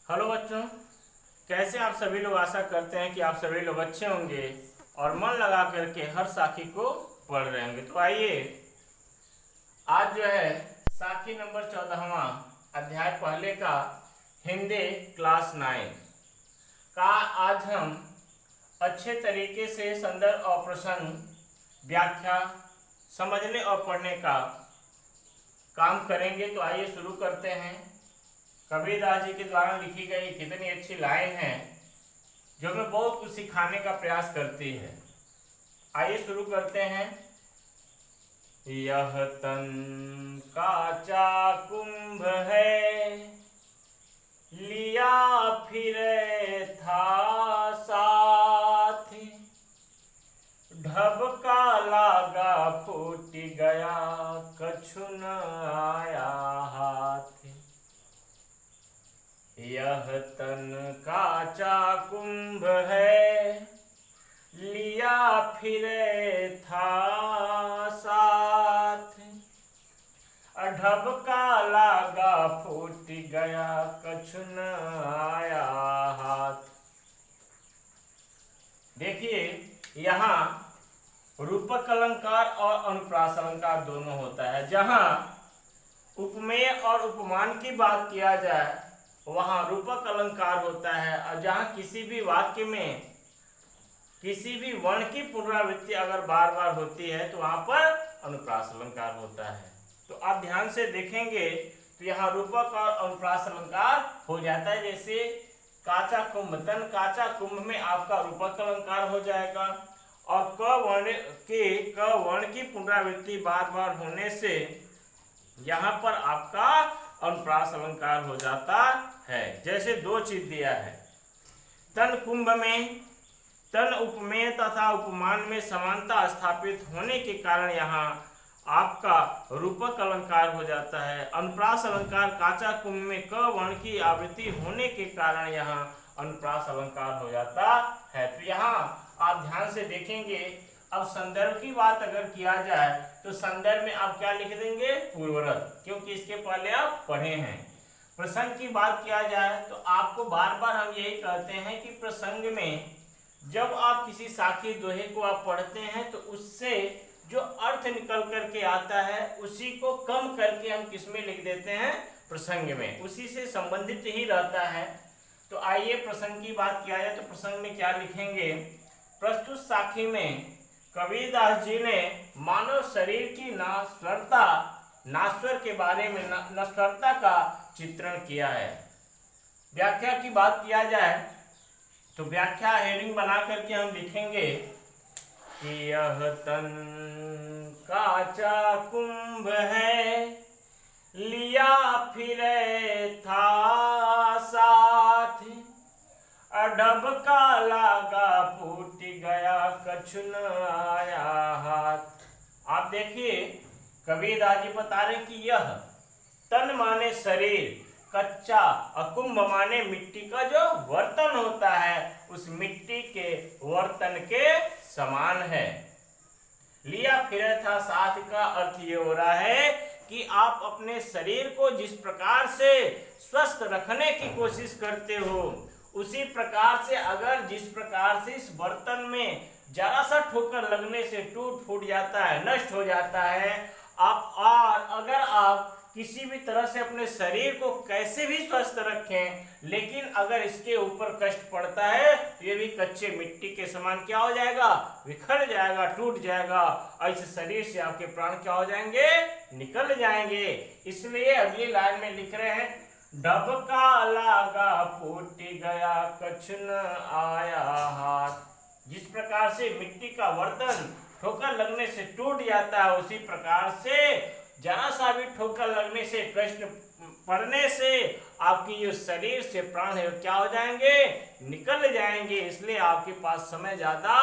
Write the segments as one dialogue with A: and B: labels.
A: Hello बच्चों, कैसे आप सभी लोग। आशा करते हैं कि आप सभी लोग अच्छे होंगे और मन लगा करके हर साखी को पढ़ रहे होंगे। तो आइए, आज जो है साखी नंबर 14वां अध्याय पहले का हिंदी क्लास 9 का आज हम अच्छे तरीके से संदर्भ और प्रसंग व्याख्या समझने और पढ़ने का काम करेंगे। तो आइए शुरू करते हैं। कबीरदास जी के द्वारा लिखी गई कितनी अच्छी लाइन है जो हमें बहुत कुछ सिखाने का प्रयास करती है। आइए शुरू करते हैं। यह तन काचा कुंभ है, लिया फिरे था साथ, ढबका लागा फूट गया कछु न आया हाथ। यह तन काचा कुंभ है, लिया फिरे था साथ, ढबका लागा फूट गया कछु न आया हाथ। देखिए, यहाँ रूपक अलंकार और अनुप्रास अलंकार दोनों होता है। जहाँ उपमेय और उपमान की बात किया जाए वहाँ रूपक अलंकार होता है, और जहाँ किसी भी वाक्य में किसी भी वर्ण की पुनरावृत्ति अगर बार बार होती है तो वहाँ पर अनुप्रास अलंकार होता है। तो आप ध्यान से देखेंगे तो यहाँ रूपक और अनुप्रास अलंकार हो जाता है। जैसे काचा कुंभ, तन काचा कुंभ में आपका रूपक अलंकार हो जाएगा, और क वर्ण की पुनरावृत्ति बार बार होने से यहाँ पर आपका अनुप्रास अलंकार हो जाता है। जैसे दो चीज दिया है, तन कुंभ में तन उपमेय तथा उपमान में समानता स्थापित होने के कारण यहाँ आपका रूपक अलंकार हो जाता है। अनुप्रास अलंकार काचा कुंभ में क वर्ण की आवृत्ति होने के कारण यहाँ अनुप्रास अलंकार हो जाता है। तो यहाँ आप ध्यान से देखेंगे। अब संदर्भ की बात अगर किया जाए तो संदर्भ में आप क्या लिख देंगे? पूर्वरत, क्योंकि इसके पहले आप पढ़े हैं। प्रसंग की बात किया जाए तो आपको बार बार हम यही कहते हैं कि प्रसंग में जब आप किसी साखी दोहे को आप पढ़ते हैं तो उससे जो अर्थ निकल करके आता है उसी को कम करके हम किसमें लिख देते हैं? प्रसंग में, उसी से संबंधित ही रहता है। तो आइए प्रसंग की बात किया जाए तो प्रसंग में क्या लिखेंगे? प्रस्तुत साखी में कबीरदास जी ने मानव शरीर की नाश्वर के बारे में नश्वरता का चित्रण किया है। व्याख्या की बात किया जाए तो व्याख्या हेडिंग बना करके हम लिखेंगे कि यह तन काचा कुंभ है, लिया फिरे था साथ, ढबका लागा फूट गया कछु न आया हाथ। आप देखिए, कबीरदास जी बता रहे कि यह तन माने शरीर, कच्चा, और कुंभ माने मिट्टी का जो बर्तन होता है उस मिट्टी के बर्तन के समान है। लिया फिरे था साथ का अर्थ ये हो रहा है कि आप अपने शरीर को जिस प्रकार से स्वस्थ रखने की कोशिश करते हो उसी प्रकार से अगर जिस प्रकार से इस बर्तन में जरा सा ठोकर लगने से टूट फूट जाता है, नष्ट हो जाता है, अगर आप किसी भी तरह से अपने शरीर को कैसे भी स्वस्थ रखें, लेकिन अगर इसके ऊपर कष्ट पड़ता है तो ये भी कच्चे मिट्टी के समान क्या हो जाएगा? बिखर जाएगा, टूट जाएगा, और इस शरीर से आपके प्राण क्या हो जाएंगे? निकल जाएंगे। इसलिए अगली लाइन में लिख रहे हैं, ढबका लागा फूट गया कछु न आया हाथ। जिस प्रकार से मिट्टी का बर्तन ठोकर लगने से टूट जाता है उसी प्रकार से जरा सा भी ठोकर लगने से, कष्ट पड़ने से आपकी जो शरीर से प्राण है क्या हो जाएंगे? निकल जाएंगे। इसलिए आपके पास समय ज्यादा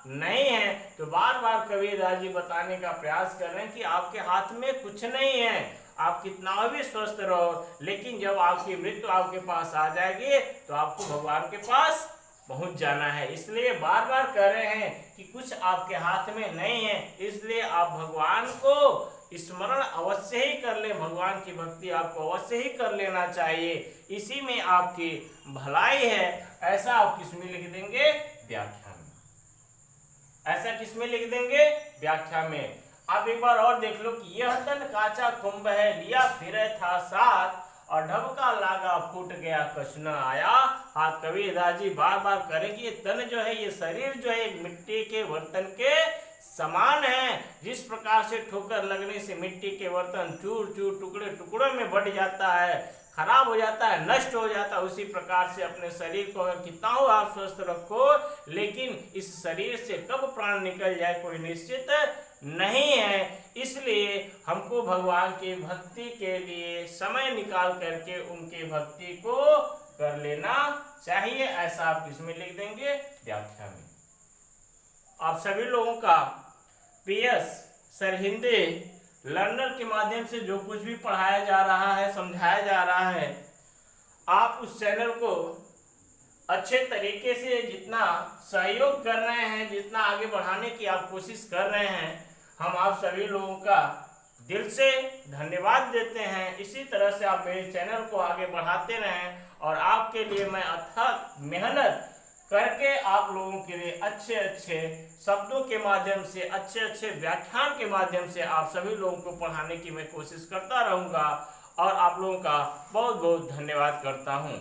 A: नहीं है। तो बार बार कबीरदास जी बताने का प्रयास कर रहे हैं कि आपके हाथ में कुछ नहीं है, आप कितना भी स्वस्थ रहो, लेकिन जब आपकी मृत्यु आपके पास आ जाएगी तो आपको भगवान के पास पहुंच जाना है। इसलिए बार बार कह रहे हैं कि कुछ आपके हाथ में नहीं है, इसलिए आप भगवान को स्मरण अवश्य ही कर ले, भगवान की भक्ति आपको अवश्य ही कर लेना चाहिए, इसी में आपकी भलाई है। ऐसा आप किसमें लिख देंगे? व्याख्या में। ऐसा किसमें लिख देंगे? व्याख्या में। आप एक बार और देख लो कि यह तन काचा कुंभ है, लिया फिरे था साथ, और ढबका लागा फूट गया कछ न आया हाथ। कबीरदास जी बार बार करेंगे, ये तन जो है, ये शरीर जो है, एक मिट्टी के बर्तन के समान है। जिस प्रकार से ठोकर लगने से मिट्टी के बर्तन चूर चूर टुकड़े टुकड़ों में बढ़ जाता है, खराब हो जाता है, नष्ट हो जाता है, उसी प्रकार से अपने शरीर को अगर कितना हो आप स्वस्थ रखो, लेकिन इस शरीर से कब प्राण निकल जाए कोई निश्चित नहीं है। इसलिए हमको भगवान की भक्ति के लिए समय निकाल करके उनकी भक्ति को कर लेना चाहिए। ऐसा आप किसमें लिख देंगे? व्याख्या में। आप सभी लोगों का PS सरहिंदी लर्नर के माध्यम से जो कुछ भी पढ़ाया जा रहा है, समझाया जा रहा है, आप उस चैनल को अच्छे तरीके से जितना सहयोग कर रहे हैं, जितना आगे बढ़ाने की आप कोशिश कर रहे हैं, हम आप सभी लोगों का दिल से धन्यवाद देते हैं। इसी तरह से आप मेरे चैनल को आगे बढ़ाते रहें, और आपके लिए मैं अथक मेहनत करके आप लोगों के लिए अच्छे अच्छे शब्दों के माध्यम से, अच्छे अच्छे व्याख्यान के माध्यम से आप सभी लोगों को पढ़ाने की मैं कोशिश करता रहूँगा, और आप लोगों का बहुत बहुत धन्यवाद करता हूँ।